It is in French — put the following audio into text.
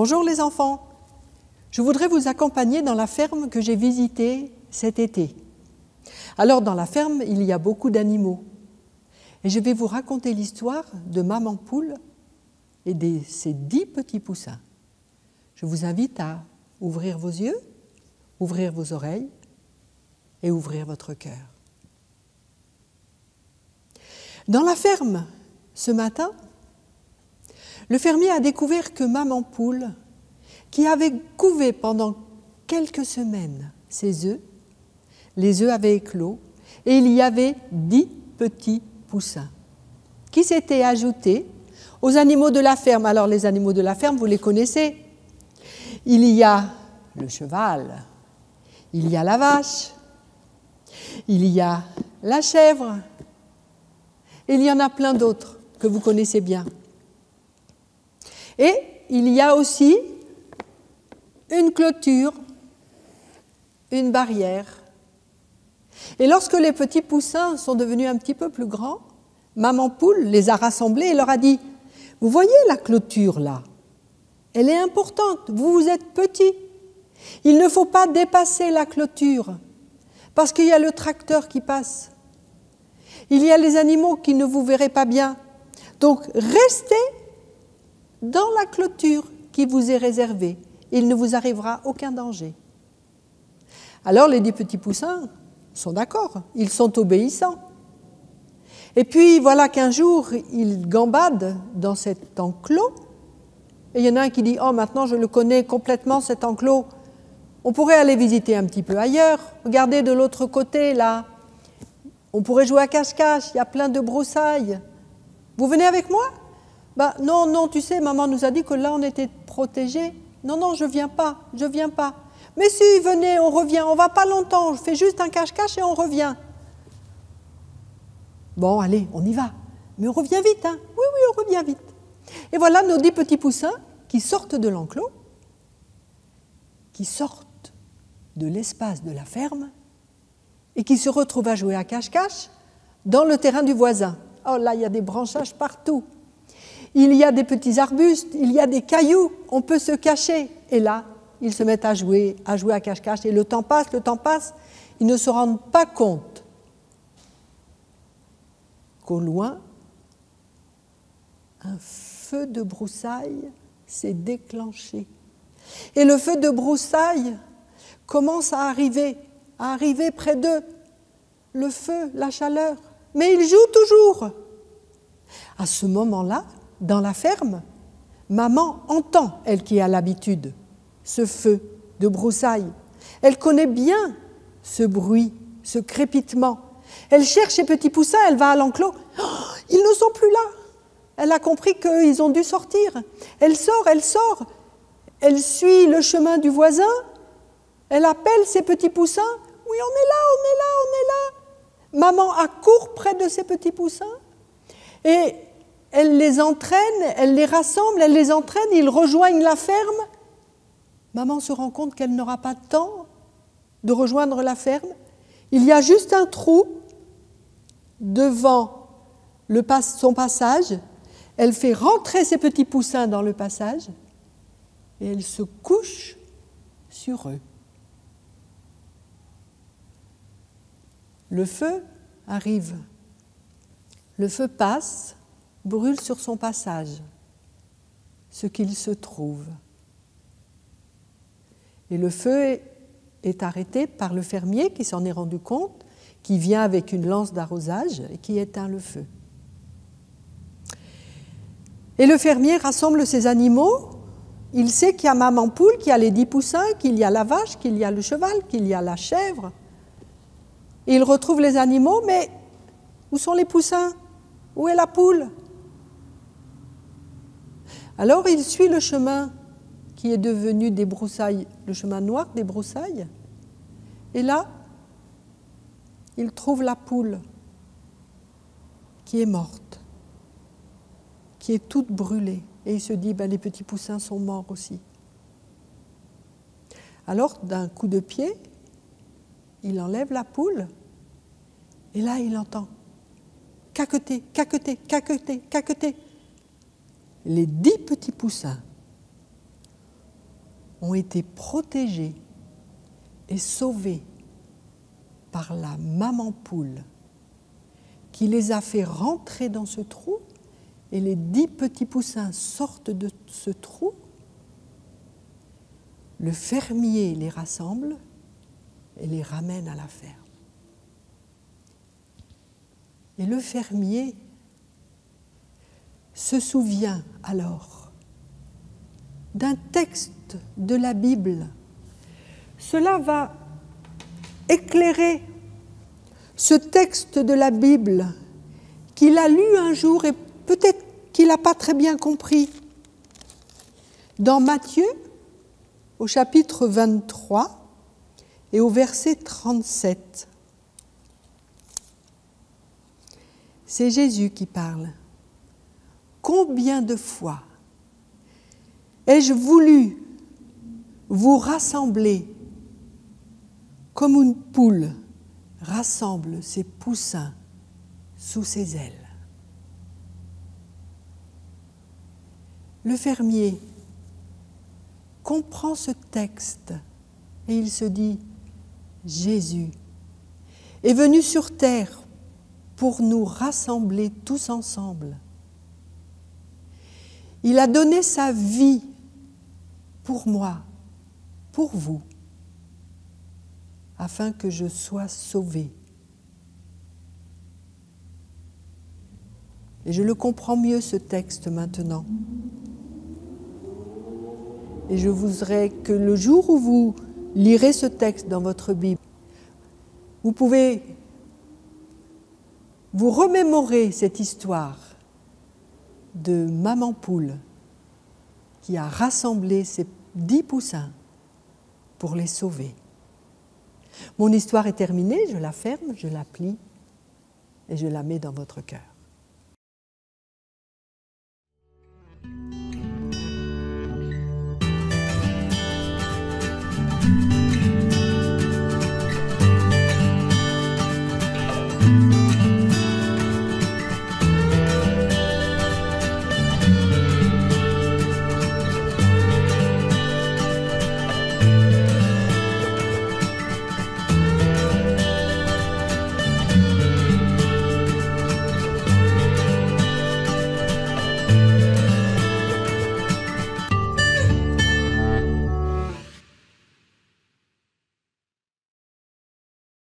Bonjour les enfants, je voudrais vous accompagner dans la ferme que j'ai visitée cet été. Alors dans la ferme, il y a beaucoup d'animaux et je vais vous raconter l'histoire de Maman Poule et de ses 10 petits poussins. Je vous invite à ouvrir vos yeux, ouvrir vos oreilles et ouvrir votre cœur. Dans la ferme, ce matin, le fermier a découvert que Maman Poule, qui avait couvé pendant quelques semaines ses œufs, les œufs avaient éclos et il y avait 10 petits poussins qui s'étaient ajoutés aux animaux de la ferme. Alors les animaux de la ferme, vous les connaissez. Il y a le cheval, il y a la vache, il y a la chèvre, et il y en a plein d'autres que vous connaissez bien. Et il y a aussi une clôture, une barrière. Et lorsque les petits poussins sont devenus un petit peu plus grands, Maman Poule les a rassemblés et leur a dit « Vous voyez la clôture là? Elle est importante, vous êtes petits. Il ne faut pas dépasser la clôture parce qu'il y a le tracteur qui passe. Il y a les animaux qui ne vous verraient pas bien. Donc restez dans la clôture qui vous est réservée. Il ne vous arrivera aucun danger. » Alors les 10 petits poussins sont d'accord, ils sont obéissants. Et puis voilà qu'un jour, ils gambadent dans cet enclos. Et il y en a un qui dit « Oh, maintenant je le connais complètement cet enclos. On pourrait aller visiter un petit peu ailleurs. Regardez de l'autre côté là. On pourrait jouer à cache-cache, il y a plein de broussailles. Vous venez avec moi ?» Non, non, tu sais, maman nous a dit que là on était protégés. Non, non, je viens pas. Mais si, venez, on revient, on va pas longtemps, je fais juste un cache-cache et on revient. Bon, allez, on y va. Mais on revient vite, hein? Oui, on revient vite. Et voilà nos 10 petits poussins qui sortent de l'enclos, qui sortent de l'espace de la ferme et qui se retrouvent à jouer à cache-cache dans le terrain du voisin. Oh là, il y a des branchages partout. Il y a des petits arbustes, il y a des cailloux, on peut se cacher. Et là, ils se mettent à jouer à cache-cache. Et le temps passe, ils ne se rendent pas compte qu'au loin, un feu de broussailles s'est déclenché. Et le feu de broussailles commence à arriver près d'eux. Le feu, la chaleur. Mais il joue toujours. À ce moment-là, dans la ferme, maman entend, elle qui a l'habitude, ce feu de broussailles. Elle connaît bien ce bruit, ce crépitement. Elle cherche ses petits poussins, elle va à l'enclos. Oh, ils ne sont plus là. Elle a compris qu'ils ont dû sortir. Elle sort. Elle suit le chemin du voisin. Elle appelle ses petits poussins. Oui, on est là. Maman accourt près de ses petits poussins et elle les entraîne, elle les rassemble, elle les entraîne, ils rejoignent la ferme. Maman se rend compte qu'elle n'aura pas de temps de rejoindre la ferme. Il y a juste un trou devant son passage. Elle fait rentrer ses petits poussins dans le passage et elle se couche sur eux. Le feu arrive. Le feu passe, brûle sur son passage ce qu'il se trouve. Et le feu est arrêté par le fermier qui s'en est rendu compte, qui vient avec une lance d'arrosage et qui éteint le feu. Et le fermier rassemble ses animaux. Il sait qu'il y a Maman Poule, qu'il y a les 10 poussins, qu'il y a la vache, qu'il y a le cheval, qu'il y a la chèvre. Et il retrouve les animaux, mais où sont les poussins? Où est la poule? Alors il suit le chemin qui est devenu des broussailles, le chemin noir des broussailles. Et là, il trouve la poule qui est morte, qui est toute brûlée. Et il se dit, les petits poussins sont morts aussi. Alors, d'un coup de pied, il enlève la poule, et là, il entend caqueter, caqueter, caqueter, caqueter. Les 10 petits poussins ont été protégés et sauvés par la maman poule qui les a fait rentrer dans ce trou, et les 10 petits poussins sortent de ce trou. Le fermier les rassemble et les ramène à la ferme. Et le fermier se souvient alors d'un texte de la Bible. Cela va éclairer ce texte de la Bible qu'il a lu un jour et peut-être qu'il n'a pas très bien compris. Dans Matthieu, au chapitre 23 et au verset 37, c'est Jésus qui parle. « Combien de fois ai-je voulu vous rassembler comme une poule rassemble ses poussins sous ses ailes. » Le fermier comprend ce texte et il se dit, Jésus est venu sur terre pour nous rassembler tous ensemble. Il a donné sa vie pour moi, pour vous, afin que je sois sauvé. Et je le comprends mieux, ce texte, maintenant. Et je voudrais que le jour où vous lirez ce texte dans votre Bible, vous pouvez vous remémorer cette histoire de maman poule qui a rassemblé ses 10 poussins pour les sauver. Mon histoire est terminée, je la ferme, je la plie et je la mets dans votre cœur.